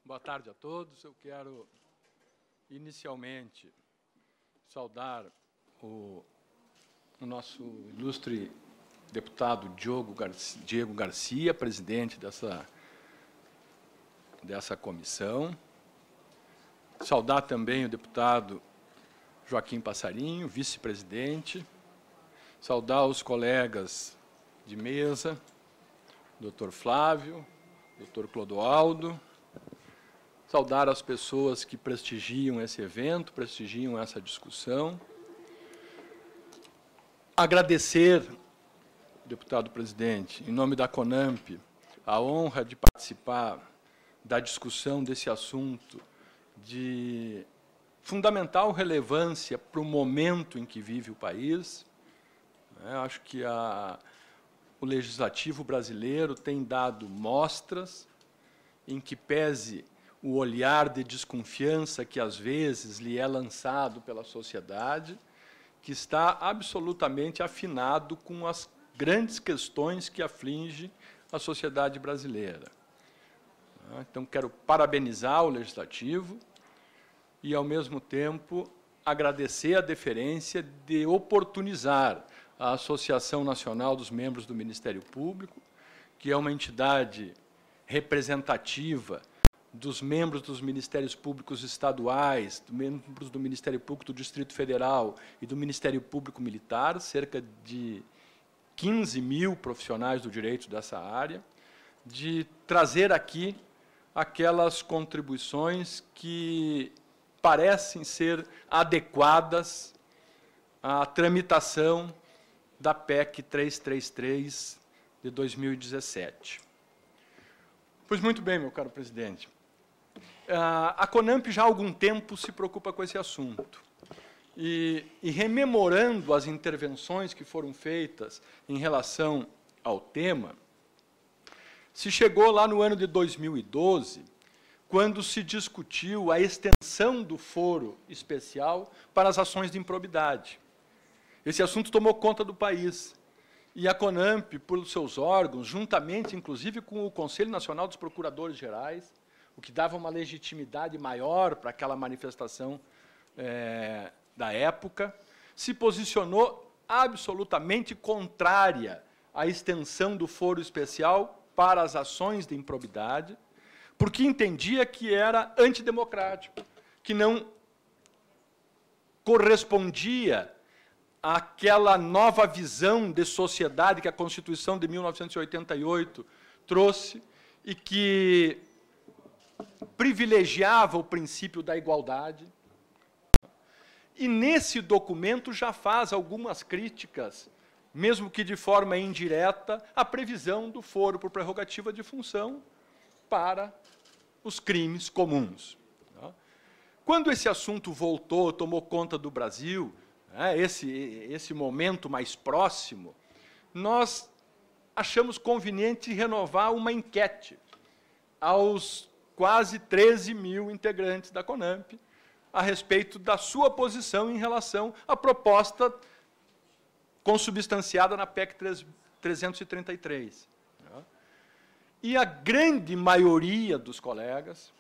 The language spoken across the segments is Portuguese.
Boa tarde a todos. Eu quero, inicialmente, saudar o nosso ilustre deputado Diego Garcia, presidente dessa comissão. Saudar também o deputado Joaquim Passarinho, vice-presidente. Saudar os colegas de mesa, doutor Flávio, doutor Clodoaldo. Saudar as pessoas que prestigiam esse evento, prestigiam essa discussão. Agradecer, deputado presidente, em nome da CONAMP, a honra de participar da discussão desse assunto de fundamental relevância para o momento em que vive o país. Acho que o legislativo brasileiro tem dado mostras em que pese o olhar de desconfiança que, às vezes, lhe é lançado pela sociedade, que está absolutamente afinado com as grandes questões que afligem a sociedade brasileira. Então, quero parabenizar o Legislativo e, ao mesmo tempo, agradecer a deferência de oportunizar a Associação Nacional dos Membros do Ministério Público, que é uma entidade representativa dos membros dos Ministérios Públicos Estaduais, dos membros do Ministério Público do Distrito Federal e do Ministério Público Militar, cerca de 15 mil profissionais do direito dessa área, de trazer aqui aquelas contribuições que parecem ser adequadas à tramitação da PEC 333 de 2017. Pois muito bem, meu caro presidente. A CONAMP já há algum tempo se preocupa com esse assunto. E rememorando as intervenções que foram feitas em relação ao tema, se chegou lá no ano de 2012, quando se discutiu a extensão do foro especial para as ações de improbidade. Esse assunto tomou conta do país. E a CONAMP, por seus órgãos, juntamente, inclusive, com o Conselho Nacional dos Procuradores Gerais, o que dava uma legitimidade maior para aquela manifestação da época, se posicionou absolutamente contrária à extensão do foro especial para as ações de improbidade, porque entendia que era antidemocrático, que não correspondia àquela nova visão de sociedade que a Constituição de 1988 trouxe e que privilegiava o princípio da igualdade. E, nesse documento, já faz algumas críticas, mesmo que de forma indireta, à previsão do foro por prerrogativa de função para os crimes comuns. Quando esse assunto voltou, tomou conta do Brasil, esse momento mais próximo, nós achamos conveniente renovar uma enquete aos quase 13 mil integrantes da CONAMP a respeito da sua posição em relação à proposta consubstanciada na PEC 333. E a grande maioria dos colegas,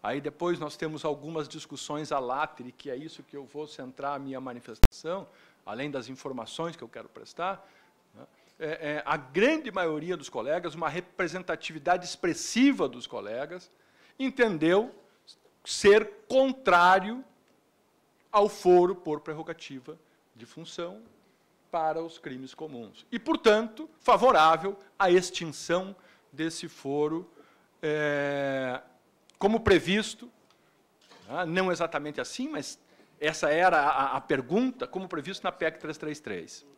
aí depois nós temos algumas discussões à látire, que é isso que eu vou centrar a minha manifestação, além das informações que eu quero prestar, a grande maioria dos colegas, uma representatividade expressiva dos colegas, entendeu ser contrário ao foro por prerrogativa de função para os crimes comuns. E, portanto, favorável à extinção desse foro, como previsto, não exatamente assim, mas essa era a pergunta, como previsto na PEC 333.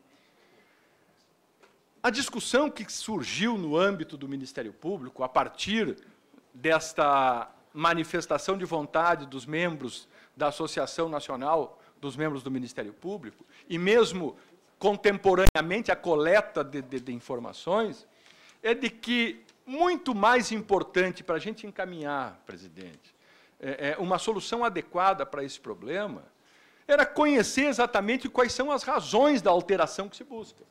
A discussão que surgiu no âmbito do Ministério Público, a partir desta manifestação de vontade dos membros da Associação Nacional dos Membros do Ministério Público, e mesmo contemporaneamente a coleta de informações, é de que, muito mais importante para a gente encaminhar, presidente, uma solução adequada para esse problema, era conhecer exatamente quais são as razões da alteração que se busca.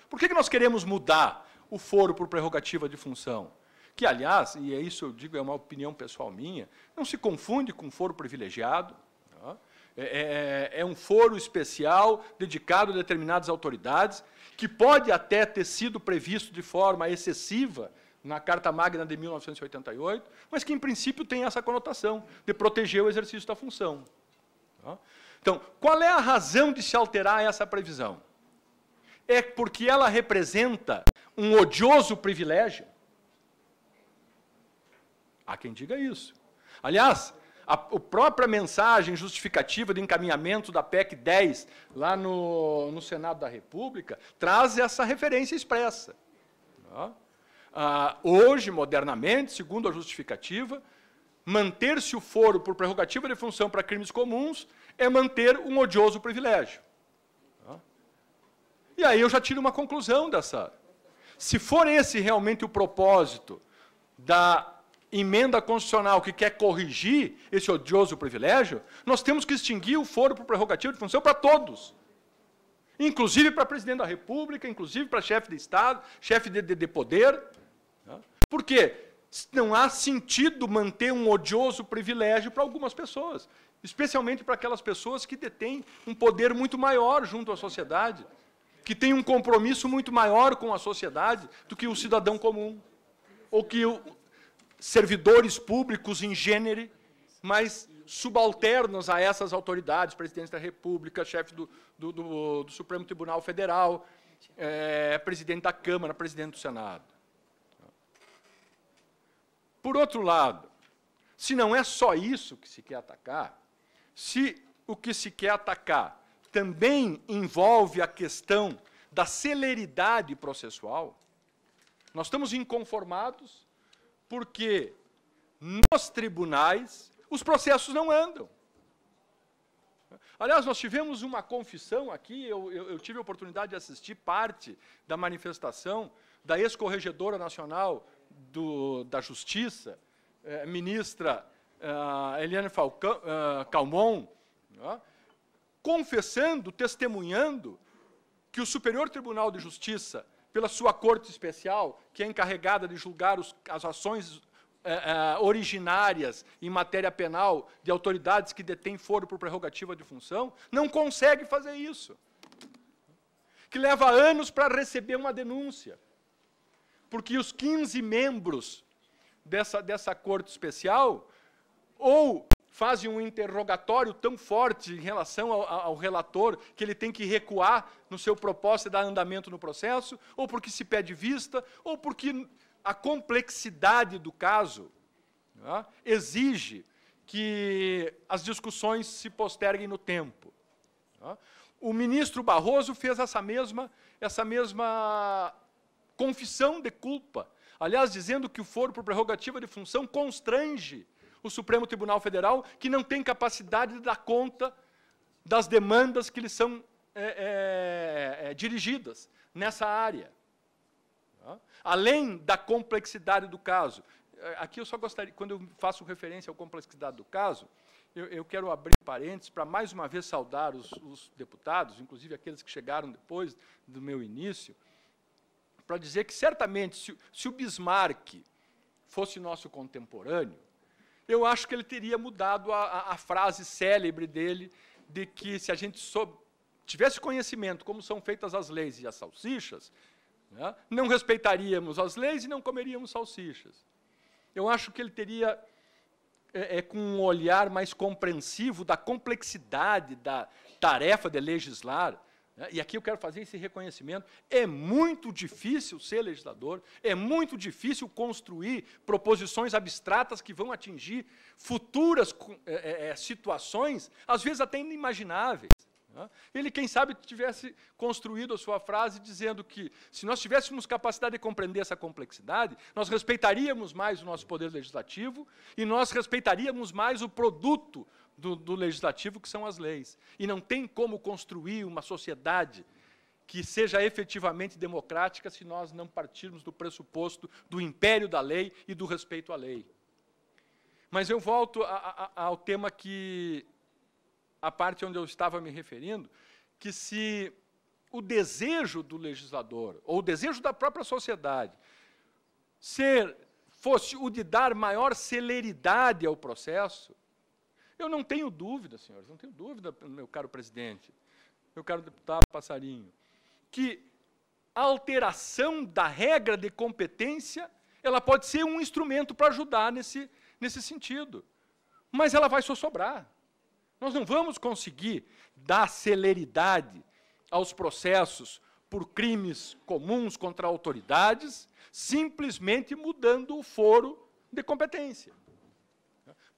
Por que nós queremos mudar o foro por prerrogativa de função? que, aliás, e é isso eu digo, é uma opinião pessoal minha, não se confunde com foro privilegiado. Tá? É um foro especial dedicado a determinadas autoridades, que pode até ter sido previsto de forma excessiva na Carta Magna de 1988, mas que, em princípio, tem essa conotação de proteger o exercício da função. Tá? Então, qual é a razão de se alterar essa previsão? É porque ela representa um odioso privilégio? Há quem diga isso. Aliás, a própria mensagem justificativa de encaminhamento da PEC 10, lá no Senado da República, traz essa referência expressa. Hoje, modernamente, segundo a justificativa, manter-se o foro por prerrogativa de função para crimes comuns é manter um odioso privilégio. E aí eu já tiro uma conclusão dessa. Se for esse realmente o propósito da emenda constitucional que quer corrigir esse odioso privilégio, nós temos que extinguir o foro por prerrogativa de função para todos. Inclusive para presidente da República, inclusive para chefe de Estado, chefe de poder. Por quê? Não há sentido manter um odioso privilégio para algumas pessoas, especialmente para aquelas pessoas que detêm um poder muito maior junto à sociedade, que têm um compromisso muito maior com a sociedade do que o cidadão comum, ou que servidores públicos em gênero, mas subalternos a essas autoridades, presidente da República, chefe do Supremo Tribunal Federal, presidente da Câmara, presidente do Senado. Por outro lado, se não é só isso que se quer atacar, se o que se quer atacar também envolve a questão da celeridade processual, nós estamos inconformados porque nos tribunais os processos não andam. Aliás, nós tivemos uma confissão aqui, eu tive a oportunidade de assistir parte da manifestação da ex-corregedora nacional da Justiça, ministra Eliane Calmon, confessando, testemunhando que o Superior Tribunal de Justiça, pela sua corte especial, que é encarregada de julgar as ações originárias em matéria penal de autoridades que detêm foro por prerrogativa de função, não consegue fazer isso. Que leva anos para receber uma denúncia. Porque os 15 membros dessa corte especial ou fazem um interrogatório tão forte em relação ao relator que ele tem que recuar no seu propósito e dar andamento no processo, ou porque se pede vista, ou porque a complexidade do caso exige que as discussões se posterguem no tempo. O ministro Barroso fez essa mesma confissão de culpa, aliás, dizendo que o foro por prerrogativa de função constrange o Supremo Tribunal Federal, que não tem capacidade de dar conta das demandas que lhe são dirigidas nessa área. Além da complexidade do caso, aqui eu só gostaria, quando eu faço referência à complexidade do caso, eu quero abrir parênteses para mais uma vez saudar os deputados, inclusive aqueles que chegaram depois do meu início, para dizer que, certamente, se o Bismarck fosse nosso contemporâneo, eu acho que ele teria mudado a frase célebre dele, de que, se a gente tivesse conhecimento como são feitas as leis e as salsichas, não respeitaríamos as leis e não comeríamos salsichas. Eu acho que ele teria, com um olhar mais compreensivo da complexidade da tarefa de legislar, e aqui eu quero fazer esse reconhecimento, é muito difícil ser legislador, é muito difícil construir proposições abstratas que vão atingir futuras situações, às vezes até inimagináveis. Ele, quem sabe, tivesse construído a sua frase dizendo que, se nós tivéssemos capacidade de compreender essa complexidade, nós respeitaríamos mais o nosso poder legislativo e nós respeitaríamos mais o produto do legislativo, que são as leis. E não tem como construir uma sociedade que seja efetivamente democrática se nós não partirmos do pressuposto do império da lei e do respeito à lei. Mas eu volto ao tema a parte onde eu estava me referindo, que se o desejo do legislador, ou o desejo da própria sociedade, fosse o de dar maior celeridade ao processo, eu não tenho dúvida, senhores, não tenho dúvida, meu caro presidente, meu caro deputado Passarinho, que a alteração da regra de competência, ela pode ser um instrumento para ajudar nesse sentido. Mas ela vai só sobrar. Nós não vamos conseguir dar celeridade aos processos por crimes comuns contra autoridades, simplesmente mudando o foro de competência.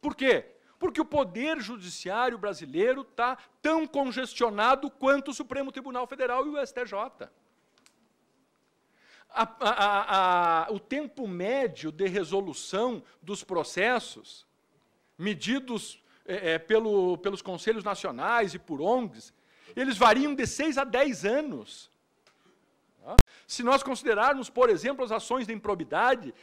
Por quê? Porque o Poder Judiciário brasileiro está tão congestionado quanto o Supremo Tribunal Federal e o STJ. O tempo médio de resolução dos processos, medidos pelos conselhos nacionais e por ONGs, eles variam de 6 a 10 anos. Se nós considerarmos, por exemplo, as ações de improbidade,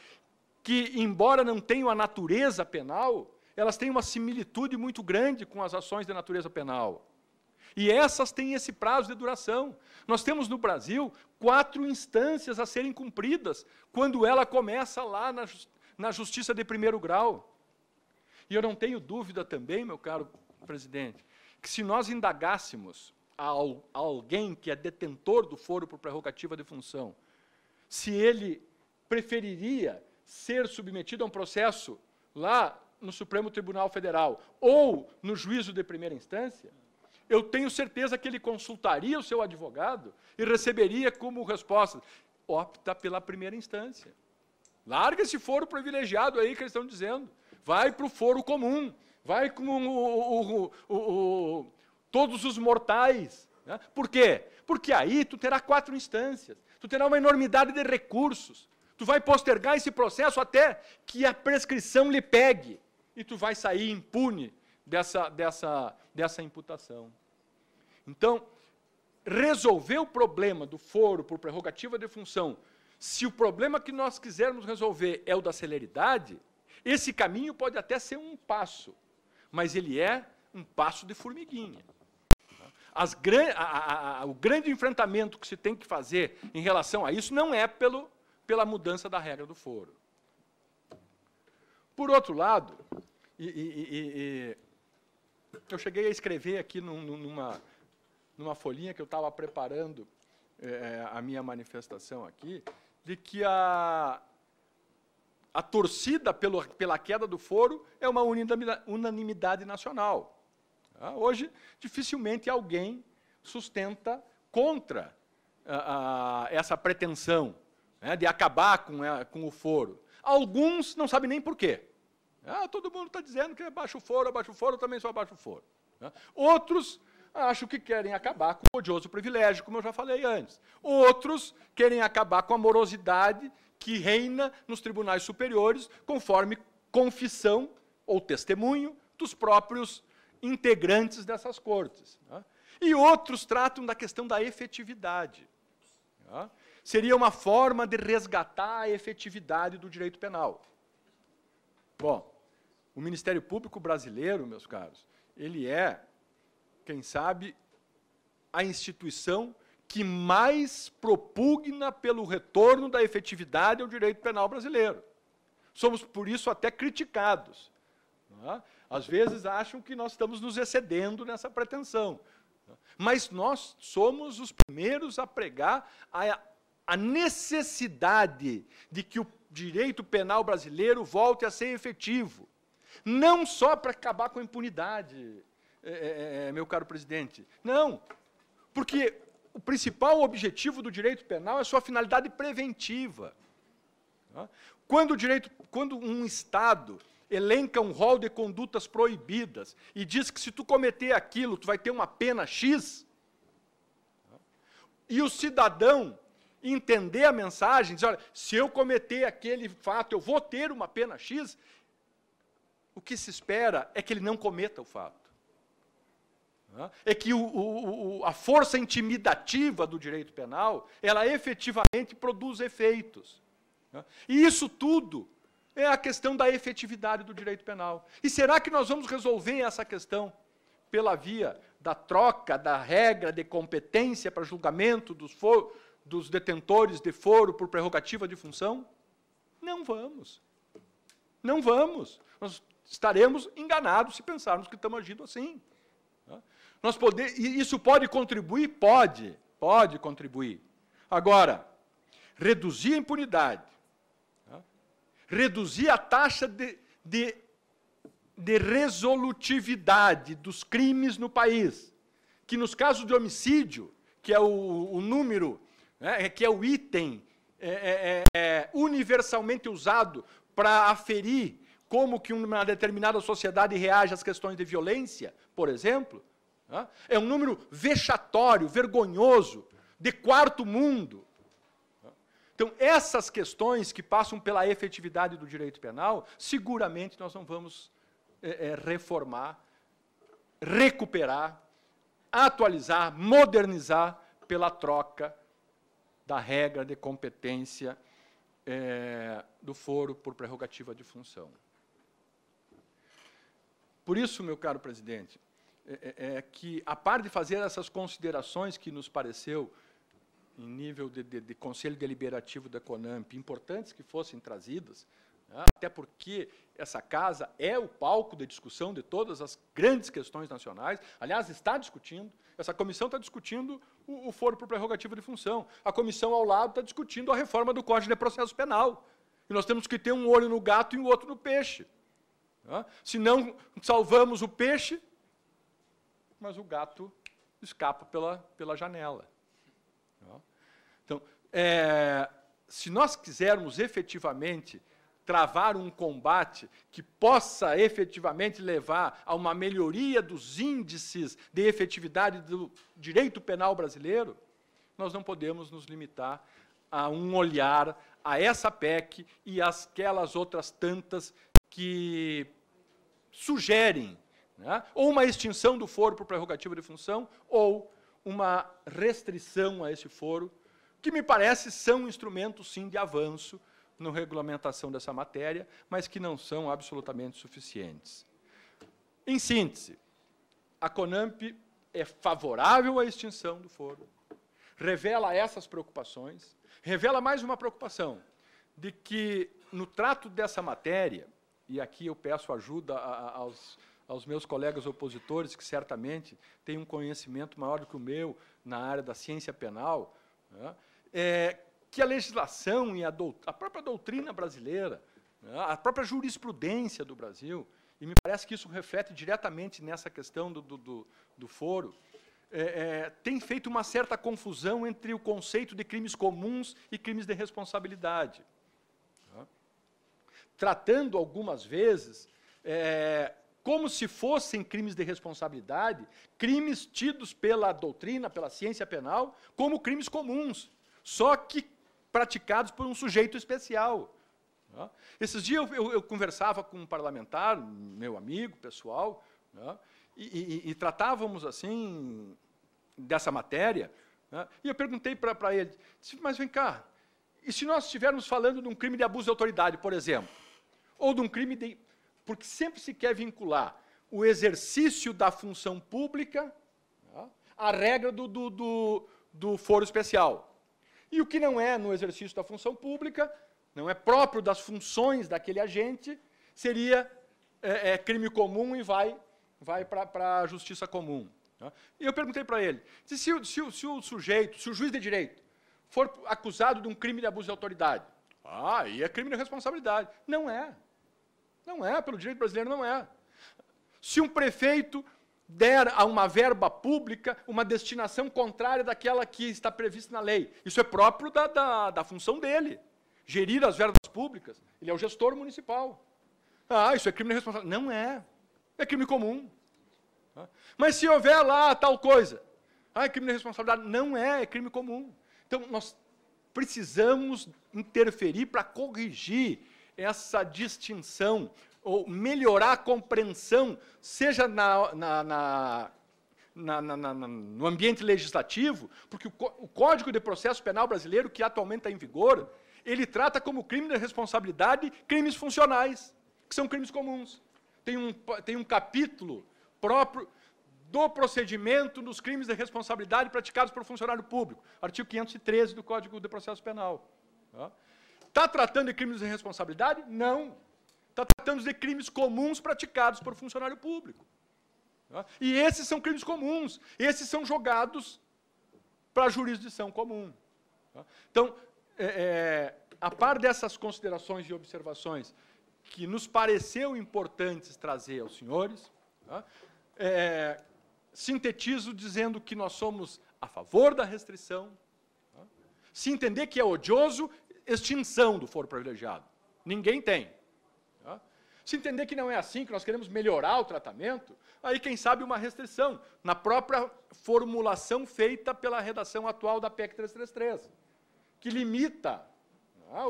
que, embora não tenham a natureza penal, elas têm uma similitude muito grande com as ações de natureza penal. E essas têm esse prazo de duração. Nós temos no Brasil 4 instâncias a serem cumpridas, quando ela começa lá na Justiça de primeiro grau. E eu não tenho dúvida também, meu caro presidente, que se nós indagássemos a alguém que é detentor do foro por prerrogativa de função, se ele preferiria ser submetido a um processo lá no Supremo Tribunal Federal ou no juízo de primeira instância, eu tenho certeza que ele consultaria o seu advogado e receberia como resposta: opta pela primeira instância. Larga esse foro privilegiado aí que eles estão dizendo. Vai para o foro comum. Vai com todos os mortais. Né? Por quê? Porque aí tu terá 4 instâncias. Tu terá uma enormidade de recursos. Tu vai postergar esse processo até que a prescrição lhe pegue. E tu vai sair impune dessa imputação. Então, resolver o problema do foro por prerrogativa de função, se o problema que nós quisermos resolver é o da celeridade, esse caminho pode até ser um passo, mas ele é um passo de formiguinha. O grande enfrentamento que se tem que fazer em relação a isso não é pela mudança da regra do foro. Por outro lado, eu cheguei a escrever aqui numa folhinha que eu estava preparando a minha manifestação aqui, de que a torcida pela queda do foro é uma unanimidade nacional. Hoje, dificilmente alguém sustenta contra essa pretensão, né, de acabar com o foro. Alguns não sabem nem por quê. Todo mundo está dizendo que abaixo o foro, também só abaixo o foro. Outros acham que querem acabar com o odioso privilégio, como eu já falei antes. Outros querem acabar com a morosidade que reina nos tribunais superiores, conforme confissão ou testemunho dos próprios integrantes dessas cortes. E outros tratam da questão da efetividade. Seria uma forma de resgatar a efetividade do direito penal. Bom, o Ministério Público brasileiro, meus caros, ele é, quem sabe, a instituição que mais propugna pelo retorno da efetividade ao direito penal brasileiro. Somos, por isso, até criticados. Às vezes acham que nós estamos nos excedendo nessa pretensão. Mas nós somos os primeiros a pregar a necessidade de que o direito penal brasileiro volte a ser efetivo. Não só para acabar com a impunidade, meu caro presidente. Não, porque o principal objetivo do direito penal é sua finalidade preventiva. Quando um Estado elenca um rol de condutas proibidas e diz que se tu cometer aquilo, tu vai ter uma pena X, e o cidadão entender a mensagem, dizer, olha, se eu cometer aquele fato, eu vou ter uma pena X, o que se espera é que ele não cometa o fato. É que a força intimidativa do direito penal, ela efetivamente produz efeitos. E isso tudo é a questão da efetividade do direito penal. E será que nós vamos resolver essa questão pela via da troca da regra de competência para julgamento dos detentores de foro por prerrogativa de função? Não vamos. Não vamos. Nós estaremos enganados se pensarmos que estamos agindo assim. Isso pode contribuir? Pode contribuir. Agora, reduzir a impunidade, reduzir a taxa de resolutividade dos crimes no país, que nos casos de homicídio, que é o número, que é o item universalmente usado para aferir como que uma determinada sociedade reage às questões de violência, por exemplo, é um número vexatório, vergonhoso, de quarto mundo. Então, essas questões que passam pela efetividade do direito penal, seguramente nós não vamos reformar, recuperar, atualizar, modernizar pela troca da regra de competência do foro por prerrogativa de função. Por isso, meu caro presidente, que, a par de fazer essas considerações que nos pareceu, em nível de Conselho Deliberativo da CONAMP, importantes que fossem trazidas, até porque essa casa é o palco de discussão de todas as grandes questões nacionais. Aliás, está discutindo, essa comissão está discutindo o foro por prerrogativa de função. A comissão ao lado está discutindo a reforma do Código de Processo Penal. E nós temos que ter um olho no gato e o outro no peixe. Se não salvamos o peixe, mas o gato escapa pela janela. Então, se nós quisermos efetivamente travar um combate que possa efetivamente levar a uma melhoria dos índices de efetividade do direito penal brasileiro, nós não podemos nos limitar a um olhar a essa PEC e aquelas outras tantas que sugerem, ou uma extinção do foro por prerrogativa de função, ou uma restrição a esse foro, que me parece são instrumentos, sim, de avanço na regulamentação dessa matéria, mas que não são absolutamente suficientes. Em síntese, a CONAMP é favorável à extinção do foro, revela essas preocupações, revela mais uma preocupação, de que, no trato dessa matéria, e aqui eu peço ajuda aos meus colegas opositores, que certamente têm um conhecimento maior do que o meu na área da ciência penal, que a legislação e a própria doutrina brasileira, a própria jurisprudência do Brasil, e me parece que isso reflete diretamente nessa questão do foro, tem feito uma certa confusão entre o conceito de crimes comuns e crimes de responsabilidade. Tratando, algumas vezes, como se fossem crimes de responsabilidade, crimes tidos pela doutrina, pela ciência penal, como crimes comuns, só que praticados por um sujeito especial. Esses dias eu conversava com um parlamentar, meu amigo, pessoal, e tratávamos, assim, dessa matéria, e eu perguntei para ele, mas vem cá, e se nós estivermos falando de um crime de abuso de autoridade, por exemplo, ou de um crime de... Porque sempre se quer vincular o exercício da função pública à regra do foro especial. E o que não é no exercício da função pública, não é próprio das funções daquele agente, seria crime comum e vai para a justiça comum. E eu perguntei para ele, se o sujeito, se o juiz de direito, for acusado de um crime de abuso de autoridade, aí é crime de responsabilidade. Não é. Não é, pelo direito brasileiro não é. Se um prefeito der a uma verba pública uma destinação contrária daquela que está prevista na lei, isso é próprio da função dele, gerir as verbas públicas. Ele é o gestor municipal. Isso é crime de responsabilidade. Não é. É crime comum. Mas se houver lá tal coisa, é crime de responsabilidade. Não é crime comum. Então, nós precisamos interferir para corrigir essa distinção, ou melhorar a compreensão, seja no ambiente legislativo, porque o Código de Processo Penal brasileiro, que atualmente está em vigor, ele trata como crime de responsabilidade crimes funcionais, que são crimes comuns. Tem um capítulo próprio do procedimento dos crimes de responsabilidade praticados por funcionário público, artigo 513 do Código de Processo Penal. Está tratando de crimes de responsabilidade? Não. Está tratando de crimes comuns praticados por funcionário público. E esses são crimes comuns. Esses são jogados para a jurisdição comum. Então, a par dessas considerações e observações que nos pareceu importantes trazer aos senhores, sintetizo dizendo que nós somos a favor da restrição, se entender que é odioso, extinção do foro privilegiado. Ninguém tem. Se entender que não é assim, que nós queremos melhorar o tratamento, aí, quem sabe, uma restrição, na própria formulação feita pela redação atual da PEC 333, que limita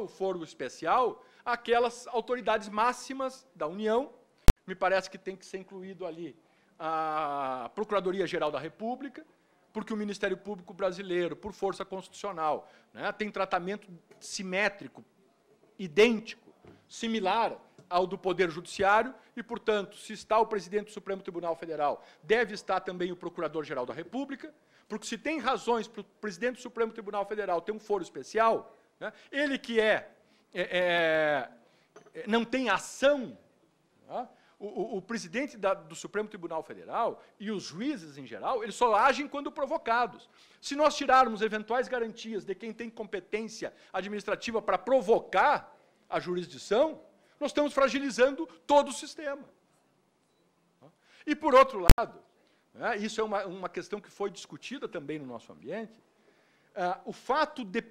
o foro especial àquelas autoridades máximas da União. Me parece que tem que ser incluído ali a Procuradoria-Geral da República, porque o Ministério Público brasileiro, por força constitucional, tem tratamento simétrico, idêntico, similar ao do Poder Judiciário, e, portanto, se está o presidente do Supremo Tribunal Federal, deve estar também o Procurador-Geral da República, porque se tem razões para o presidente do Supremo Tribunal Federal ter um foro especial, ele que não tem ação, o presidente do Supremo Tribunal Federal e os juízes em geral, eles só agem quando provocados. Se nós tirarmos eventuais garantias de quem tem competência administrativa para provocar a jurisdição, nós estamos fragilizando todo o sistema. E, por outro lado, isso é uma questão que foi discutida também no nosso ambiente, o fato de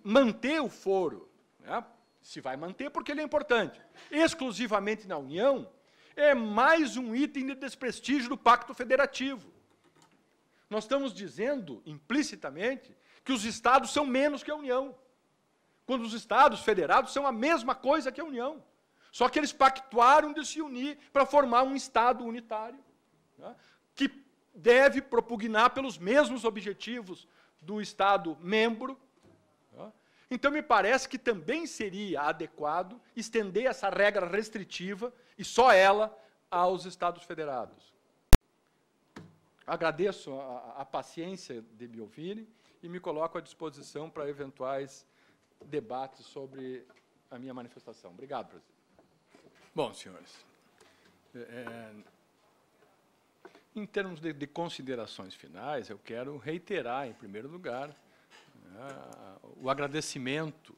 manter o foro, se vai manter porque ele é importante, exclusivamente na União, é mais um item de desprestígio do Pacto Federativo. Nós estamos dizendo, implicitamente, que os Estados são menos que a União, quando os Estados federados são a mesma coisa que a União. Só que eles pactuaram de se unir para formar um Estado unitário, que deve propugnar pelos mesmos objetivos do Estado membro. Então, me parece que também seria adequado estender essa regra restritiva, e só ela, aos Estados federados. Agradeço a paciência de me ouvirem e me coloco à disposição para eventuais debates sobre a minha manifestação. Obrigado, presidente. Bom, senhores, em termos de considerações finais, eu quero reiterar, em primeiro lugar, o agradecimento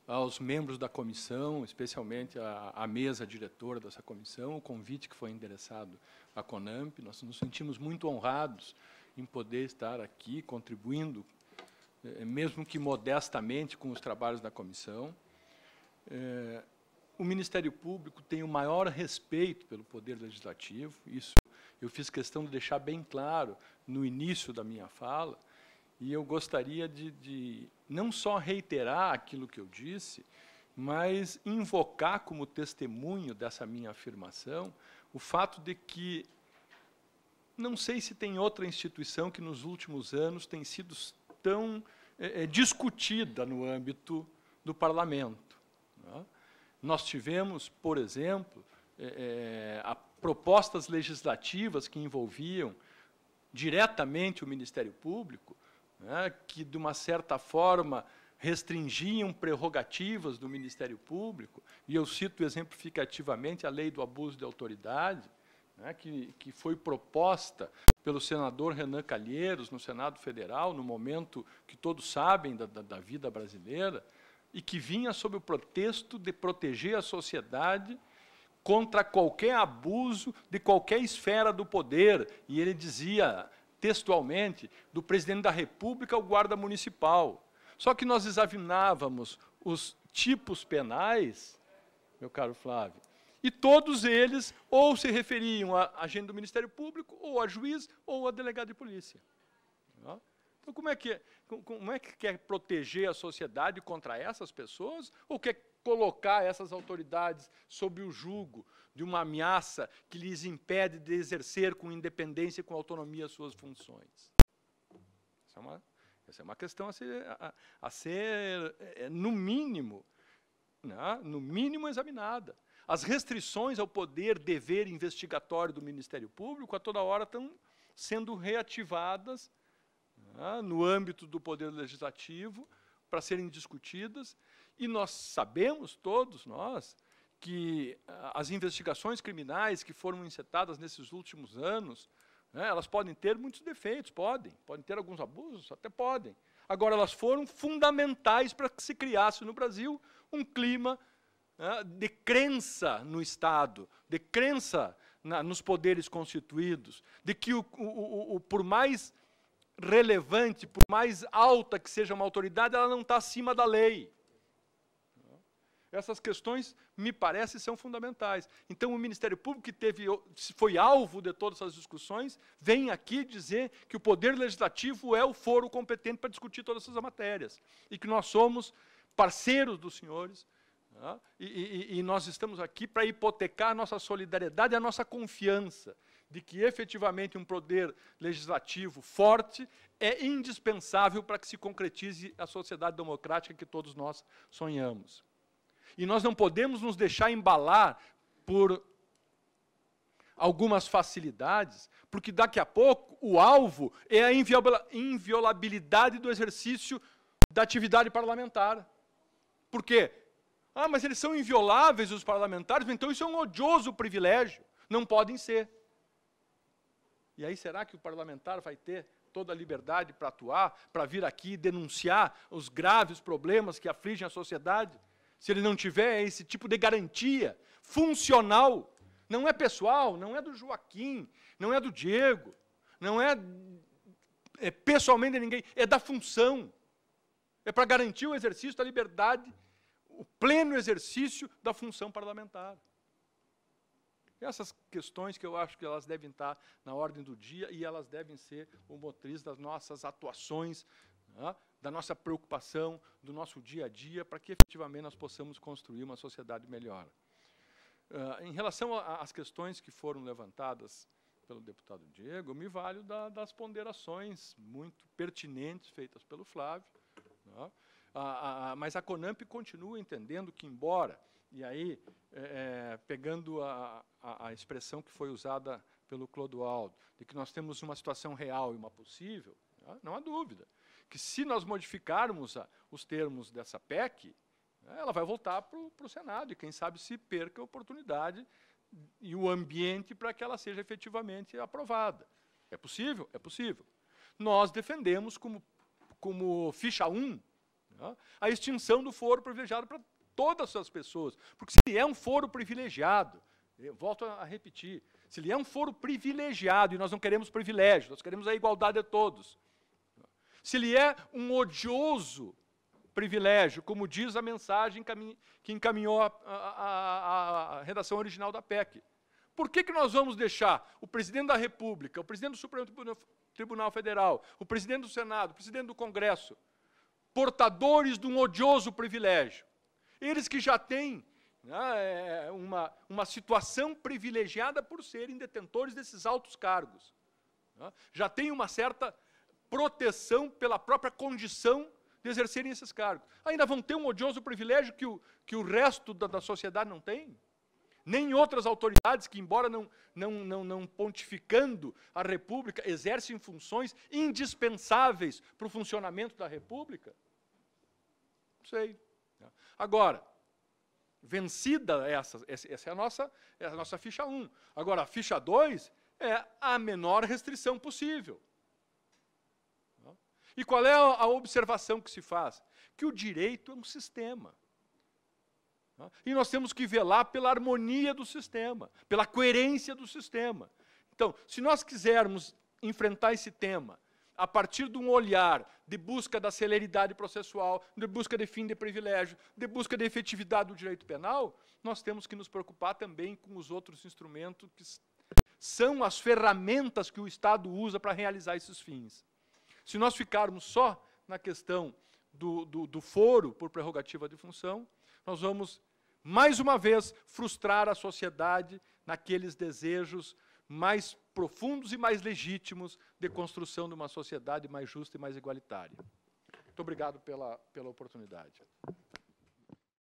aos membros da comissão, especialmente à mesa diretora dessa comissão, o convite que foi endereçado à CONAMP. Nós nos sentimos muito honrados em poder estar aqui contribuindo, mesmo que modestamente, com os trabalhos da comissão. O Ministério Público tem o maior respeito pelo Poder Legislativo, isso eu fiz questão de deixar bem claro no início da minha fala, e eu gostaria de não só reiterar aquilo que eu disse, mas invocar como testemunho dessa minha afirmação o fato de que não sei se tem outra instituição que nos últimos anos tem sido tão discutida no âmbito do parlamento. Nós tivemos, por exemplo, propostas legislativas que envolviam diretamente o Ministério Público, que, de uma certa forma, restringiam prerrogativas do Ministério Público, e eu cito exemplificativamente a Lei do Abuso de Autoridade, que foi proposta pelo senador Renan Calheiros no Senado Federal, no momento que todos sabem da vida brasileira, e que vinha sob o pretexto de proteger a sociedade contra qualquer abuso de qualquer esfera do poder. E ele dizia, textualmente, do presidente da República ao guarda municipal. Só que nós examinávamos os tipos penais, meu caro Flávio, e todos eles ou se referiam a agente do Ministério Público, ou a juiz, ou a delegado de polícia. Então, como é que quer proteger a sociedade contra essas pessoas, ou quer colocar essas autoridades sob o jugo de uma ameaça que lhes impede de exercer com independência e com autonomia as suas funções? Essa é uma questão a ser no mínimo examinada. As restrições ao poder, dever investigatório do Ministério Público, a toda hora estão sendo reativadas no âmbito do Poder Legislativo, para serem discutidas, e nós sabemos, todos nós, que as investigações criminais que foram encetadas nesses últimos anos, né, elas podem ter muitos defeitos, podem ter alguns abusos, até podem. Agora, elas foram fundamentais para que se criasse no Brasil um clima, né, de crença no Estado, de crença nos poderes constituídos, de que por mais relevante, por mais alta que seja uma autoridade, ela não está acima da lei. Essas questões, me parece, são fundamentais. Então, o Ministério Público, que foi alvo de todas essas discussões, vem aqui dizer que o Poder Legislativo é o foro competente para discutir todas essas matérias, e que nós somos parceiros dos senhores, né, e nós estamos aqui para hipotecar a nossa solidariedade e a nossa confiança de que, efetivamente, um Poder Legislativo forte é indispensável para que se concretize a sociedade democrática que todos nós sonhamos. E nós não podemos nos deixar embalar por algumas facilidades, porque daqui a pouco o alvo é a inviolabilidade do exercício da atividade parlamentar. Por quê? Ah, mas eles são invioláveis, os parlamentares, então isso é um odioso privilégio. Não podem ser. E aí, será que o parlamentar vai ter toda a liberdade para atuar, para vir aqui denunciar os graves problemas que afligem a sociedade? Se ele não tiver esse tipo de garantia funcional, não é pessoal, não é do Joaquim, não é do Diego, não é pessoalmente de ninguém, é da função. É para garantir o exercício da liberdade, o pleno exercício da função parlamentar. Essas questões que eu acho que elas devem estar na ordem do dia e elas devem ser o motriz das nossas atuações, né, da nossa preocupação, do nosso dia a dia, para que efetivamente nós possamos construir uma sociedade melhor. Em relação às questões que foram levantadas pelo deputado Diego, eu me valho das ponderações muito pertinentes feitas pelo Flávio, né, mas a CONAMP continua entendendo que, embora, e aí, pegando a expressão que foi usada pelo Clodoaldo, de que nós temos uma situação real e uma possível, não há dúvida que, se nós modificarmos os termos dessa PEC, ela vai voltar para o Senado, e quem sabe se perca a oportunidade e o ambiente para que ela seja efetivamente aprovada. É possível? É possível. Nós defendemos como ficha 1, né, a extinção do foro privilegiado para todas as pessoas, porque se ele é um foro privilegiado, eu volto a repetir, se ele é um foro privilegiado, e nós não queremos privilégio, nós queremos a igualdade a todos, se ele é um odioso privilégio, como diz a mensagem que encaminhou a redação original da PEC, por que nós vamos deixar o presidente da República, o presidente do Supremo Tribunal Federal, o presidente do Senado, o presidente do Congresso, portadores de um odioso privilégio? Eles que já têm, né, uma situação privilegiada por serem detentores desses altos cargos, né, já têm uma certa proteção pela própria condição de exercerem esses cargos. Ainda vão ter um odioso privilégio que o resto da sociedade não tem? Nem outras autoridades que, embora não pontificando a República, exercem funções indispensáveis para o funcionamento da República? Não sei. Agora, vencida essa é a nossa ficha 1. Agora, a ficha 2 é a menor restrição possível. E qual é a observação que se faz? Que o direito é um sistema. E nós temos que velar pela harmonia do sistema, pela coerência do sistema. Então, se nós quisermos enfrentar esse tema a partir de um olhar de busca da celeridade processual, de busca de fim de privilégio, de busca de efetividade do direito penal, nós temos que nos preocupar também com os outros instrumentos que são as ferramentas que o Estado usa para realizar esses fins. Se nós ficarmos só na questão do foro por prerrogativa de função, nós vamos, mais uma vez, frustrar a sociedade naqueles desejos mais profundos e mais legítimos de construção de uma sociedade mais justa e mais igualitária. Muito obrigado pela oportunidade.